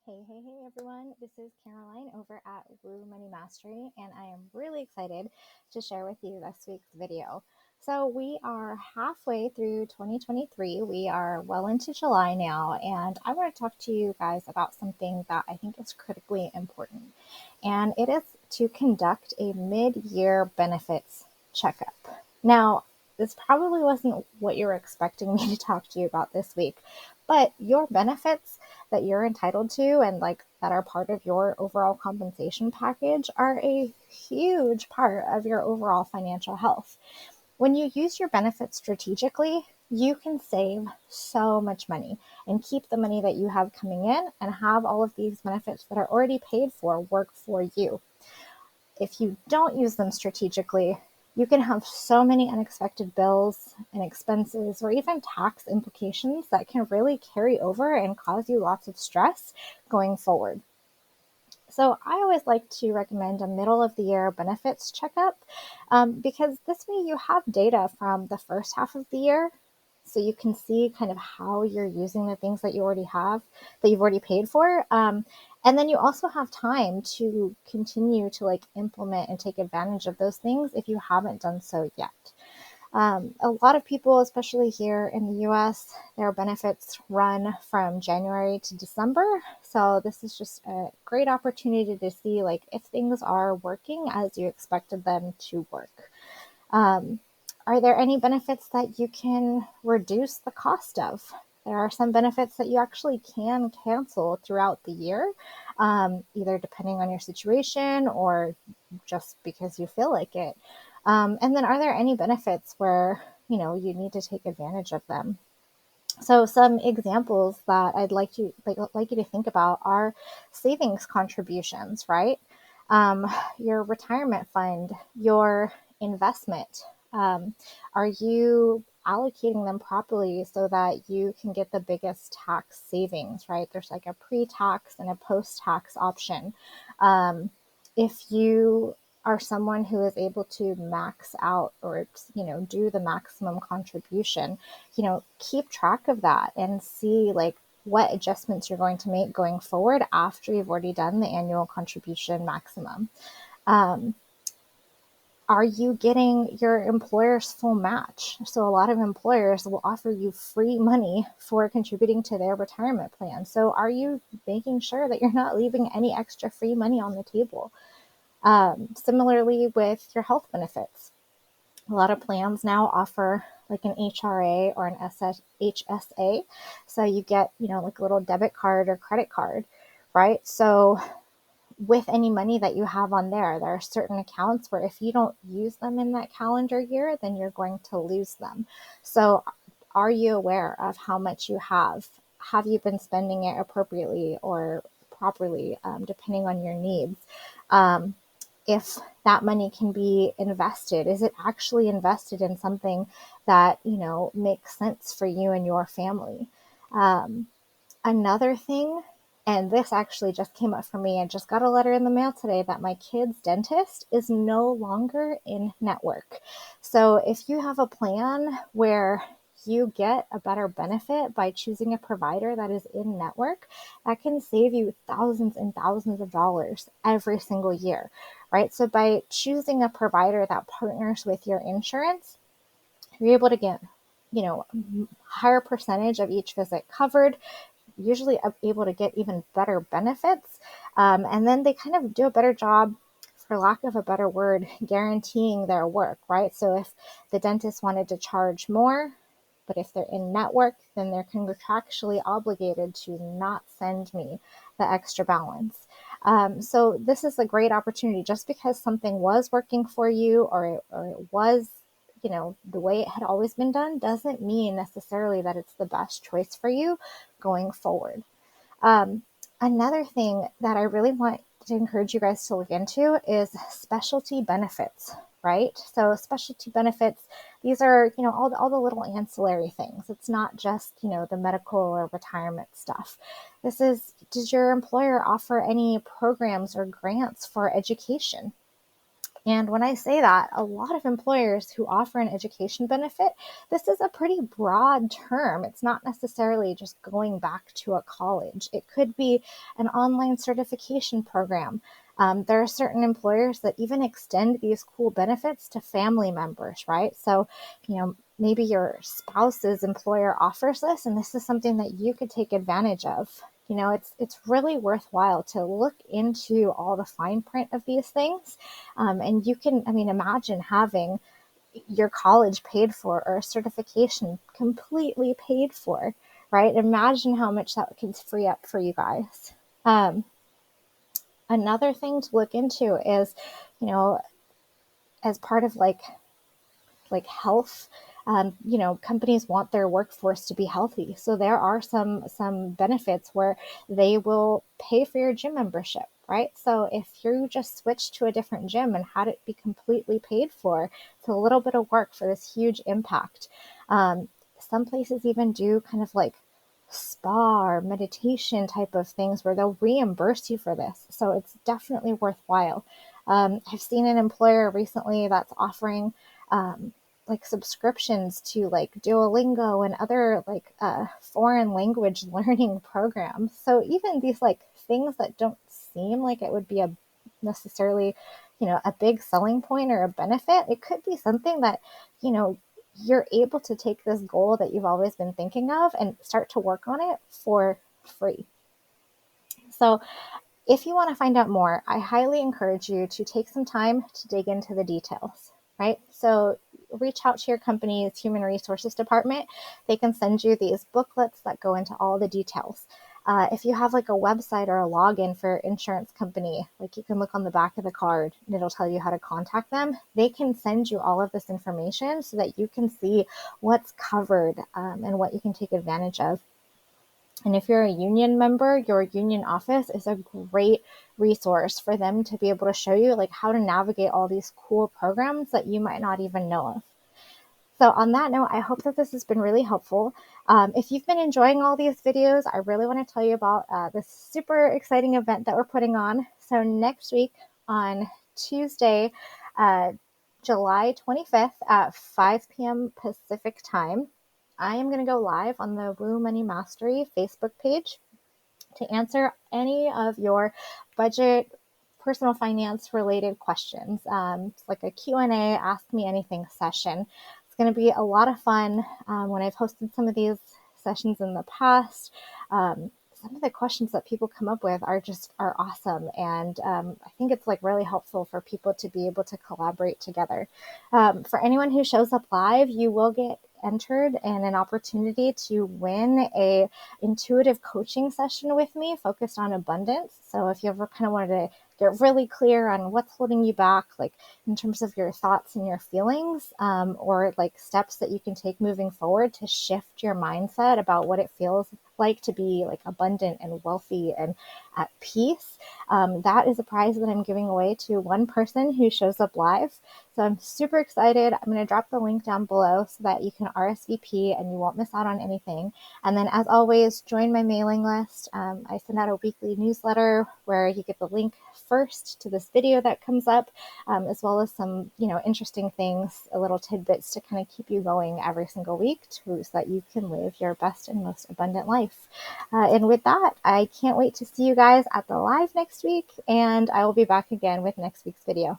Hey everyone. This is Caroline over at Woo Money Mastery, and I am really excited to share with you this week's video. So, we are halfway through 2023. We are well into July now, and I want to talk to you guys about something that I think is critically important, and it is to conduct a mid year benefits checkup. Now, this probably wasn't what you were expecting me to talk to you about this week, but your benefits that you're entitled to and like that are part of your overall compensation package are a huge part of your overall financial health. When you use your benefits strategically, you can save so much money and keep the money that you have coming in and have all of these benefits that are already paid for work for you. If you don't use them strategically, you can have so many unexpected bills and expenses or even tax implications that can really carry over and cause you lots of stress going forward. So I always like to recommend a middle of the year benefits checkup because this way you have data from the first half of the year. So you can see kind of how you're using the things that you already have, that you've already paid for. And then you also have time to continue to like implement and take advantage of those things if you haven't done so yet. A lot of people, especially here in the US, their benefits run from January to December. So this is just a great opportunity to see like if things are working as you expected them to work. Um, are there any benefits that you can reduce the cost of? There are some benefits that you actually can cancel throughout the year, either depending on your situation or just because you feel like it. And then are there any benefits where, you need to take advantage of them? So some examples that I'd like you to think about are savings contributions, right? Your retirement fund, your investment. Are you allocating them properly so that you can get the biggest tax savings, right? There's like a pre-tax and a post-tax option. If you are someone who is able to max out or, do the maximum contribution, keep track of that and see like what adjustments you're going to make going forward after you've already done the annual contribution maximum. Um, are you getting your employer's full match? So a lot of employers will offer you free money for contributing to their retirement plan. So are you making sure that you're not leaving any extra free money on the table? Similarly with your health benefits. A lot of plans now offer like an HRA or an HSA. So you get, like a little debit card or credit card, right? So with any money that you have on there, there are certain accounts where if you don't use them in that calendar year, then you're going to lose them. So are you aware of how much you have? Have you been spending it appropriately or properly, depending on your needs? If that money can be invested, is it actually invested in something that, makes sense for you and your family? Another thing, and this actually just came up for me. I just got a letter in the mail today that my kid's dentist is no longer in network. So if you have a plan where you get a better benefit by choosing a provider that is in network, that can save you thousands and thousands of dollars every single year, right? So by choosing a provider that partners with your insurance, you're able to get, higher percentage of each visit covered, usually able to get even better benefits. And then they kind of do a better job, for lack of a better word, guaranteeing their work, right? So if the dentist wanted to charge more, but if they're in network, then they're contractually obligated to not send me the extra balance. So this is a great opportunity. Just because something was working for you or it was, the way it had always been done doesn't mean necessarily that it's the best choice for you going forward. Another thing that I really want to encourage you guys to look into is specialty benefits, right? So specialty benefits, these are, all the little ancillary things. It's not just, the medical or retirement stuff. This is, does your employer offer any programs or grants for education? And when I say that, a lot of employers who offer an education benefit, this is a pretty broad term. It's not necessarily just going back to a college. It could be an online certification program. There are certain employers that even extend these cool benefits to family members, right? So, maybe your spouse's employer offers this, and this is something that you could take advantage of. It's really worthwhile to look into all the fine print of these things. And you can, imagine having your college paid for or a certification completely paid for, right? Imagine how much that could free up for you guys. Another thing to look into is, as part of like health, companies want their workforce to be healthy. So there are some benefits where they will pay for your gym membership, right? So if you just switch to a different gym and had it be completely paid for, it's a little bit of work for this huge impact. Some places even do kind of like spa or meditation type of things where they'll reimburse you for this. So it's definitely worthwhile. I've seen an employer recently that's offering like subscriptions to like Duolingo and other like foreign language learning programs. So even these like things that don't seem like it would be a necessarily, a big selling point or a benefit, it could be something that, you're able to take this goal that you've always been thinking of and start to work on it for free. So if you want to find out more, I highly encourage you to take some time to dig into the details, right? So reach out to your company's human resources department. They can send you these booklets that go into all the details. If you have like a website or a login for your insurance company, like you can look on the back of the card and it'll tell you how to contact them. They can send you all of this information so that you can see what's covered and what you can take advantage of. And if you're a union member, your union office is a great resource for them to be able to show you like how to navigate all these cool programs that you might not even know of. So on that note, I hope that this has been really helpful. If you've been enjoying all these videos, I really want to tell you about this super exciting event that we're putting on. So next week on Tuesday, July 25th at 5 p.m. Pacific time, I am going to go live on the Woo Money Mastery Facebook page to answer any of your budget, personal finance related questions. It's like a Q&A, ask me anything session. It's going to be a lot of fun. When I've hosted some of these sessions in the past, some of the questions that people come up with are awesome. And I think it's like really helpful for people to be able to collaborate together. For anyone who shows up live, you will get entered and an opportunity to win a intuitive coaching session with me focused on abundance. So if you ever kind of wanted to get really clear on what's holding you back, like in terms of your thoughts and your feelings, or like steps that you can take moving forward to shift your mindset about what it feels like to be like abundant and wealthy and at peace, that is a prize that I'm giving away to one person who shows up live. So I'm super excited. I'm going to drop the link down below so that you can RSVP and you won't miss out on anything. And then as always, join my mailing list. I send out a weekly newsletter where you get the link first to this video that comes up, as well as some, interesting things, little tidbits to kind of keep you going every single week so that you can live your best and most abundant life. And with that, I can't wait to see you guys at the live next week, and I will be back again with next week's video.